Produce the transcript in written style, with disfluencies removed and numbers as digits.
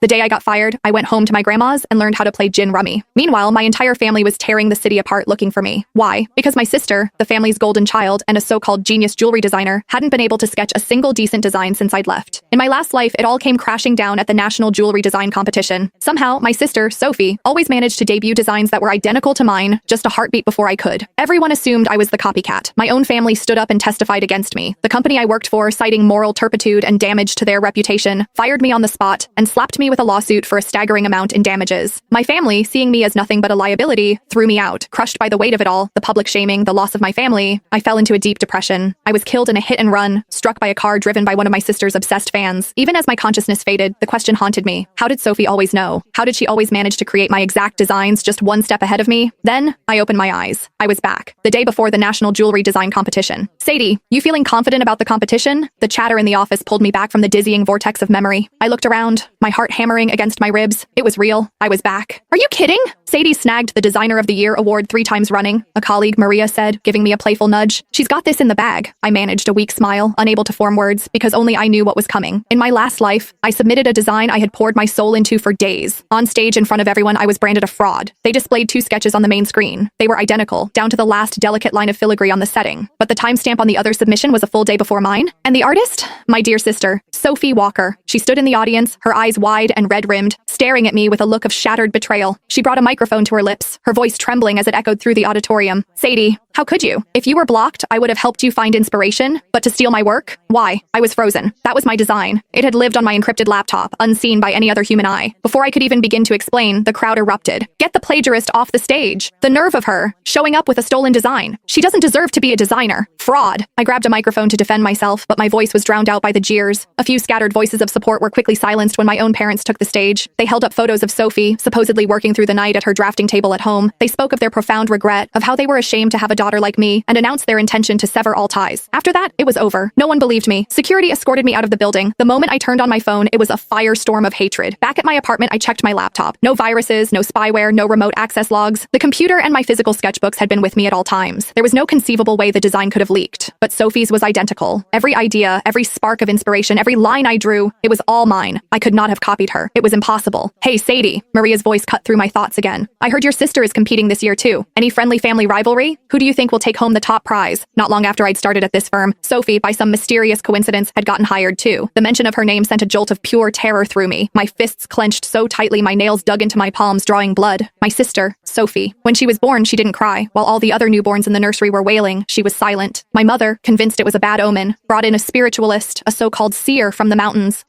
The day I got fired, I went home to my grandma's and learned how to play gin rummy. Meanwhile, my entire family was tearing the city apart looking for me. Why? Because my sister, the family's golden child and a so-called genius jewelry designer, hadn't been able to sketch a single decent design since I'd left. In my last life, it all came crashing down at the National Jewelry Design Competition. Somehow, my sister, Sophie, always managed to debut designs that were identical to mine, just a heartbeat before I could. Everyone assumed I was the copycat. My own family stood up and testified against me. The company I worked for, citing moral turpitude and damage to their reputation, fired me on the spot and slapped me with a lawsuit for a staggering amount in damages. My family, seeing me as nothing but a liability, threw me out. Crushed by the weight of it all, the public shaming, the loss of my family, I fell into a deep depression. I was killed in a hit and run, struck by a car driven by one of my sister's obsessed fans. Even as my consciousness faded, the question haunted me. How did Sophie always know? How did she always manage to create my exact designs just one step ahead of me? Then, I opened my eyes. I was back. The day before the National Jewelry Design Competition. Sadie, you feeling confident about the competition? The chatter in the office pulled me back from the dizzying vortex of memory. I looked around, my heart hammering against my ribs. It was real. I was back. Are you kidding? Sadie snagged the Designer of the Year award 3 times running, a colleague, Maria, said, giving me a playful nudge. She's got this in the bag. I managed a weak smile, unable to form words, because only I knew what was coming. In my last life, I submitted a design I had poured my soul into for days. On stage in front of everyone, I was branded a fraud. They displayed 2 sketches on the main screen. They were identical, down to the last delicate line of filigree on the setting. But the timestamp on the other submission was a full day before mine. And the artist? My dear sister, Sophie Walker. She stood in the audience, her eyes wide and red-rimmed, staring at me with a look of shattered betrayal. She brought a microphone to her lips, her voice trembling as it echoed through the auditorium. Sadie, how could you? If you were blocked, I would have helped you find inspiration, but to steal my work? Why? I was frozen. That was my design. It had lived on my encrypted laptop, unseen by any other human eye. Before I could even begin to explain, the crowd erupted. Get the plagiarist off the stage. The nerve of her, showing up with a stolen design. She doesn't deserve to be a designer. Fraud. I grabbed a microphone to defend myself, but my voice was drowned out by the jeers. A few scattered voices of support were quickly silenced when my own parents took the stage. They held up photos of Sophie, supposedly working through the night at her drafting table at home. They spoke of their profound regret, of how they were ashamed to have a daughter like me, and announced their intention to sever all ties. After that, it was over. No one believed me. Security escorted me out of the building. The moment I turned on my phone, it was a firestorm of hatred. Back at my apartment, I checked my laptop. No viruses, no spyware, no remote access logs. The computer and my physical sketchbooks had been with me at all times. There was no conceivable way the design could have leaked. But Sophie's was identical. Every idea, every spark of inspiration, every line I drew, it was all mine. I could not have copied her. It was impossible. Hey, Sadie. Maria's voice cut through my thoughts again. I heard your sister is competing this year too. Any friendly family rivalry? Who do you think will take home the top prize? Not long after I'd started at this firm, Sophie, by some mysterious coincidence, had gotten hired too. The mention of her name sent a jolt of pure terror through me. My fists clenched so tightly my nails dug into my palms, drawing blood. My sister, Sophie. When she was born, she didn't cry. While all the other newborns in the nursery were wailing, she was silent. My mother, convinced it was a bad omen, brought in a spiritualist, a so-called seer from the mountains.